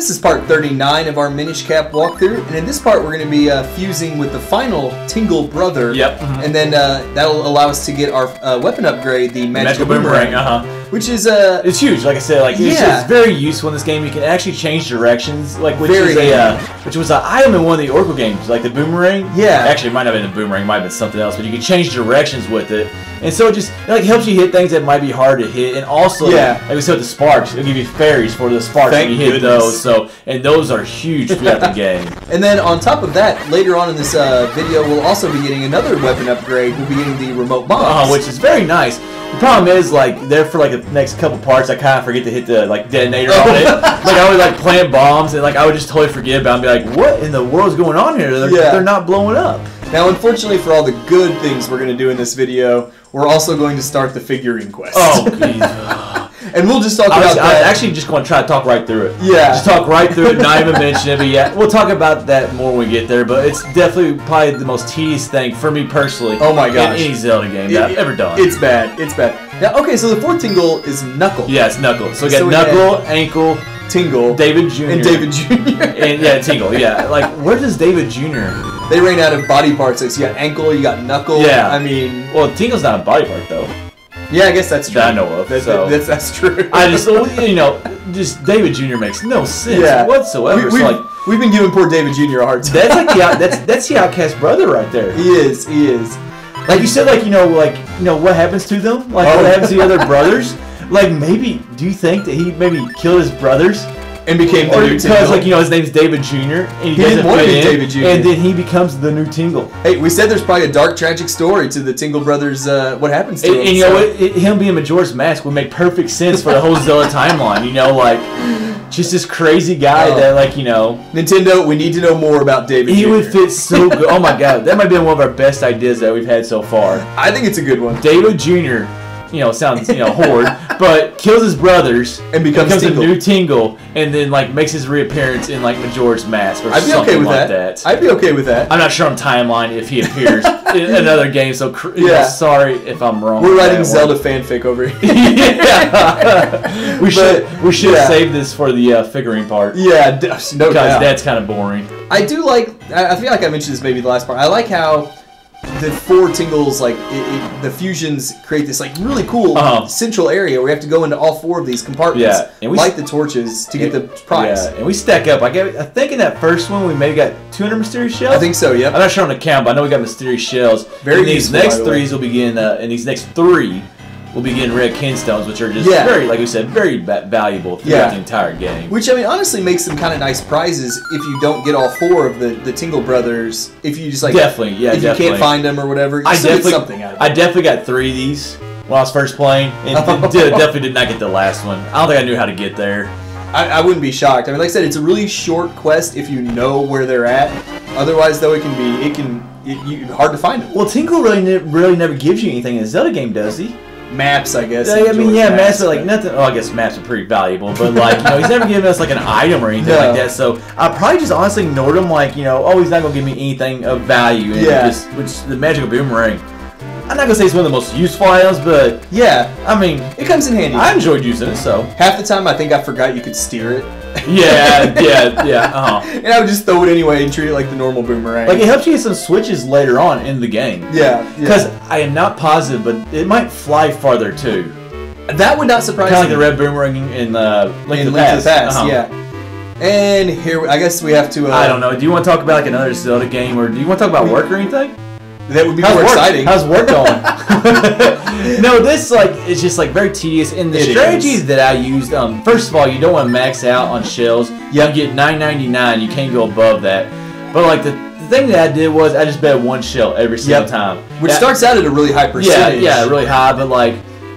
This is part 39 of our Minish Cap walkthrough, and in this part we're going to be fusing with the final Tingle brother. Yep. And then that'll allow us to get our weapon upgrade, the Magical Boomerang. Which is it's huge. Like I said, like it's very useful in this game. You can actually change directions, like which was an item in one of the Oracle games, like the boomerang. Yeah. Actually, it might not have been a boomerang, it might have been something else, but you can change directions with it, and so it just like helps you hit things that might be hard to hit, and also like we said with the sparks, it'll give you fairies for the sparks when you hit those. So and those are huge throughout the game. And then on top of that, later on in this video, we'll also be getting another weapon upgrade. We'll be getting the remote bombs, which is very nice. The problem is, like, there for like the next couple parts, I kind of forget to hit the like detonator on it. Like I would like plant bombs, and like I would just totally forget about it and be like, "What in the world's going on here? They're not blowing up." Now, unfortunately, for all the good things we're going to do in this video, we're also going to start the figurine quest. Oh, geez. And we'll just talk about that. I was actually just going to try to talk right through it. Yeah. Just talk right through it, not even mention it. But yeah, we'll talk about that more when we get there. But it's definitely probably the most tedious thing for me personally. Oh my gosh. In any Zelda game that I've ever done. It's bad. It's bad. Now, okay, so the fourth Tingle is Knuckle. Yeah, it's Knuckle. So we got Knuckle, Ankle, Tingle, David Jr. And David Jr. And yeah, Tingle. Yeah, like where does David Jr.? They ran out of body parts. Like, so you got Ankle, you got Knuckle. Yeah. I mean, well, Tingle's not a body part though. Yeah, I guess that's true. That I know of. That's true. I just, just David Jr. makes no sense whatsoever. We've been giving poor David Jr. a hard time. That's the outcast brother right there. He is. He is. Like you said, what happens to them? Like what happens to the other brothers? Like maybe, do you think that he maybe killed his brothers? And became the new Tingle. Because, his name's David Jr. And he didn't want to be David Jr. And then he becomes the new Tingle. Hey, we said there's probably a dark, tragic story to the Tingle brothers, what happens to him. And you know what? Him being Majora's Mask would make perfect sense for the whole Zelda timeline. Just this crazy guy that, Nintendo, we need to know more about David Jr. He would fit so good. Oh my god, that might be one of our best ideas that we've had so far. I think it's a good one. David Jr., sounds, horde, but kills his brothers and becomes a new Tingle, and then makes his reappearance in Majora's Mask or I'd be something okay with that. I'd be okay with that. I'm not sure on timeline if he appears in another game, so sorry if I'm wrong. We're writing Zelda fanfic over here. We should have saved this for the figurine part. Yeah, no doubt. Because that's kind of boring. I feel like I mentioned this maybe the last part. I like how the four Tingles, the fusions create this really cool central area where you have to go into all four of these compartments, and light the torches to get the prize. Yeah, and we stack up. I think in that first one we maybe got 200 mysterious shells. I think so. Yeah. I'm not sure on the count, but I know we got mysterious shells. Very these next threes will begin. And these next three will be getting red Kinstones, which are just very, like we said, very valuable throughout the entire game. Which, honestly makes them kind of nice prizes if you don't get all four of the Tingle brothers. If you just Definitely. If you can't find them or whatever, you still get something out of it. I definitely got 3 of these when I was first playing, and definitely did not get the last one. I don't think I knew how to get there. I wouldn't be shocked. Like I said, it's a really short quest if you know where they're at. Otherwise, though, it can be hard to find them. Well, Tingle really never gives you anything in a Zelda game, does he? Maps, I guess. Maps are nothing. Oh, I guess maps are pretty valuable, but he's never given us an item or anything like that. So I probably just honestly ignored him. He's not gonna give me anything of value. And which the Magical Boomerang. I'm not gonna say it's one of the most useful items, but it comes in handy. I enjoyed using it. So half the time, I think I forgot you could steer it. Yeah. And I would just throw it anyway and treat it like the normal boomerang. It helps you get some switches later on in the game. Yeah. Because I am not positive, but it might fly farther too. That would not surprise me. Kind of like the red boomerang in Link to the Past. Yeah. And here, I guess we have to. I don't know. Do you want to talk about another Zelda game, or do you want to talk about work or anything? That would be more exciting. How's work going? No, this it's just very tedious. And the strategy that I used, first of all, you don't want to max out on shells. You get $9.99. You can't go above that. But the thing that I did was I just bet 1 shell every single time, which starts out at a really high percentage. Yeah, really high. But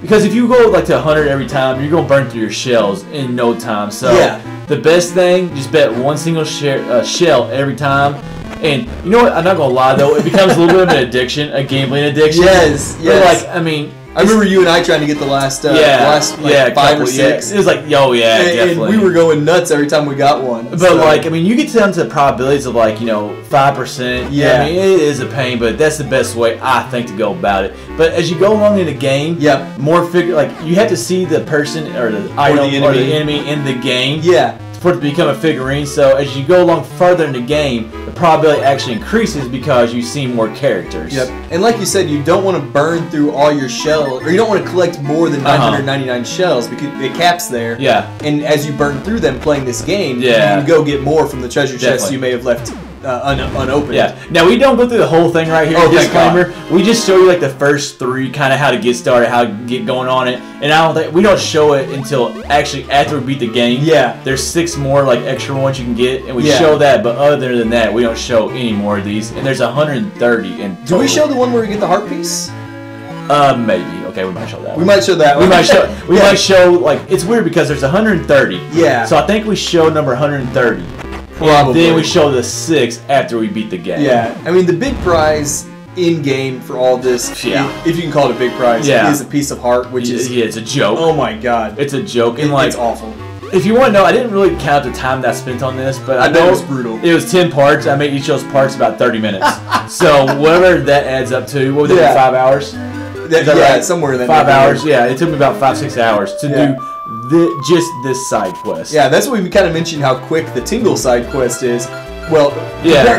because if you go to 100 every time, you're gonna burn through your shells in no time. So the best thing, just bet 1 single shell every time. And you know what? I'm not gonna lie though, it becomes a little bit of an addiction, a gambling addiction. Yes. But I remember you and I trying to get the last 5 or 6. It was definitely. And we were going nuts every time we got one. But you get down to the probabilities of 5%. Yeah. It is a pain, but that's the best way I think to go about it. But as you go along in the game, you have to see the person or the item or the enemy in the game. for it to become a figurine. So as you go along further in the game, the probability actually increases because you see more characters. Yep. And like you said, you don't want to burn through all your shells, or you don't want to collect more than 999 shells because it caps there. Yeah. And as you burn through them playing this game, you go get more from the treasure chests you may have left unopened. Yeah. Now we don't go through the whole thing right here. Disclaimer. We just show you like the first 3, kind of how to get started, how to get going on it, and I don't think we don't show it until actually after we beat the game. Yeah. There's 6 more like extra ones you can get, and we show that. But other than that, we don't show any more of these. And there's 130 in total. Do we show the one where we get the heart piece? Maybe. Okay, we might show that. We might show that. We might show. We might show like it's weird because there's 130. Yeah. So I think we show number 130. Probably. And then we show the 6 after we beat the game. Yeah. I mean, the big prize in game for all this, if you can call it a big prize, is a piece of heart, which is it's a joke. Oh my god, it's a joke, and like it's awful. If you want to know, I didn't really count the time that I spent on this, but I know it was brutal. It was 10 parts. I made each of those parts about 30 minutes. So whatever that adds up to, what was it? 5 hours? Right? Somewhere in that 5 hours. Yeah, it took me about 5-6 hours to do just this side quest. Yeah, that's what we kind of mentioned how quick the Tingle side quest is. Well,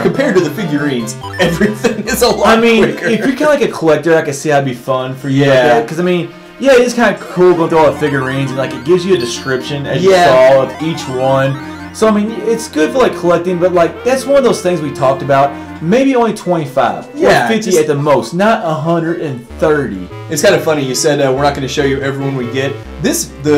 compared to the figurines, everything is a lot quicker. If you're kind of like a collector, I can see how it'd be fun for you. Yeah. Because, I mean, it is kind of cool going through all the figurines, and like it gives you a description, as you saw, of each one. So, I mean, it's good for like collecting, but like that's one of those things we talked about. Maybe only 25. Yeah. Or 50 at the most, not 130. It's kind of funny. You said we're not going to show you everyone we get.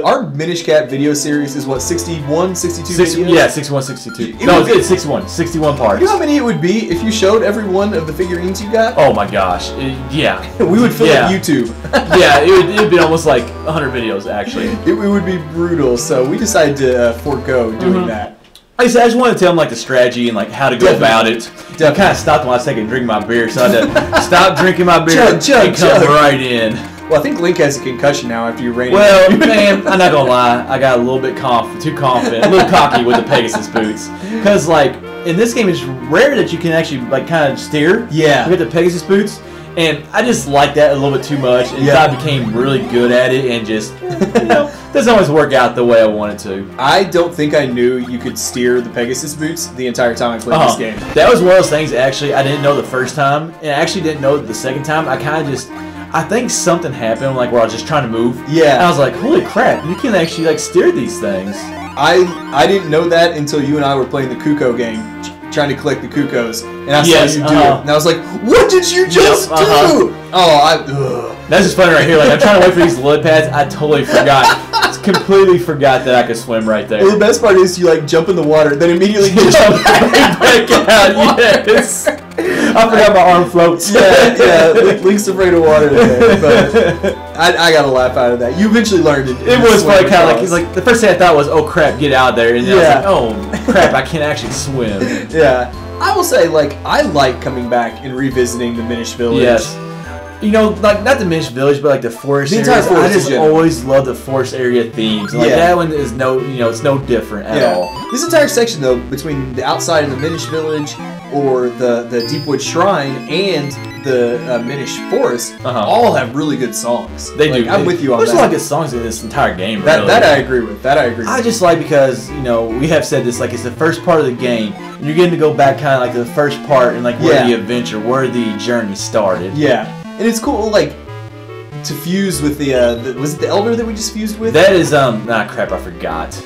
Our Minish Cap video series is what, 61, 62 videos? Yeah, 61, 62. It's 61. 61 parts. You know how many it would be if you showed every one of the figurines you got? Oh my gosh. We would fill up YouTube. It would be almost like 100 videos, actually. It would be brutal, so we decided to forego doing that. I just wanted to tell them like the strategy and like how to go about it. I kind of stopped when I was taking a drink of my beer, so I had to stop drinking my beer and come right in. Well, I think Link has a concussion now after you ran. Well, man, I'm not gonna lie, I got a little bit too confident, a little cocky with the Pegasus boots, because like in this game it's rare that you can actually like kind of steer. Yeah. With the Pegasus boots. And I just like that a little bit too much, and I became really good at it, and just, doesn't always work out the way I wanted to. I don't think I knew you could steer the Pegasus boots the entire time I played this game. That was one of those things, actually, I didn't know the first time, and I actually didn't know the second time. I think something happened, like, where I was just trying to move. Yeah. And I was like, holy crap, you can actually, like, steer these things. I didn't know that until you and I were playing the Kuko game, trying to collect the Kukos, and I saw you do it, and I was like, "What did you just do?" That's just funny right here. Like I'm trying to wait for these lily pads. I totally forgot. Completely forgot that I could swim right there. Well, the best part is you like jump in the water, then immediately jump back out. Yes. I forgot my arm floats. Yeah. Link's afraid of water today, but I got a laugh out of that. You eventually learned it. It was funny, kind of like the first thing I thought was, "Oh crap, get out there!" And then I was like, "Oh crap, I can't actually swim." Yeah, I will say, like, I like coming back and revisiting the Minish Village. Yes. You know, like not the Minish Village, but like the forest area. I just always love the forest area themes. Like that one is it's no different at all. This entire section though, between the outside of the Minish Village or the Deepwood Shrine and the Minish Forest, all have really good songs. They do. I'm with you on that. There's a lot of good songs in this entire game. That I agree with. I just like because we have said this, like it's the first part of the game, and you're getting to go back kind of like to the first part and like where the adventure, where the journey started. Yeah. And it's cool, like, to fuse with the was it the Elder that we just fused with? That is, crap, I forgot.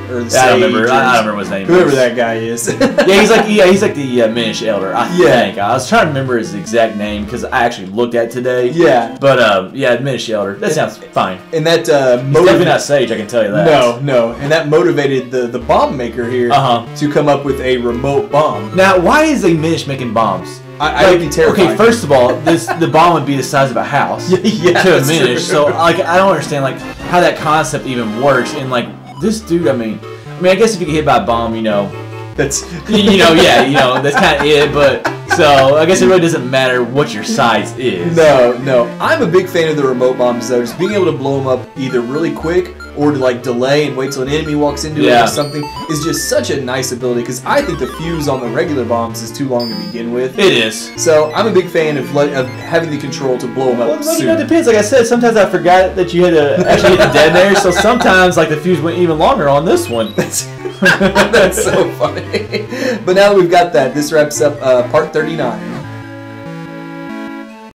Or the Sage, I don't remember what his name is. Whoever that guy is. he's like the Minish Elder, I think. I was trying to remember his exact name, because I actually looked at it today. Yeah. But, Minish Elder. That sounds fine. And that, he's definitely not Sage, I can tell you that. No. And that motivated the bomb maker here to come up with a remote bomb. Now, why is a Minish making bombs? I would be terrified. Okay, first of all, the bomb would be the size of a house to a Minish. So like I don't understand like how that concept even works. And like this dude, I mean, I guess if you get hit by a bomb, that's that's kind of it. But So I guess it really doesn't matter what your size is. No. I'm a big fan of the remote bombs though. Just being able to blow them up either really quick or to like delay and wait till an enemy walks into it or something is just such a nice ability, because I think the fuse on the regular bombs is too long to begin with. It is. So I'm a big fan of having the control to blow them up soon. You know, it depends. Like I said, sometimes I forgot that you had to actually hit the detonator, so sometimes like the fuse went even longer on this one. That's so funny. But now that we've got that, this wraps up part 39.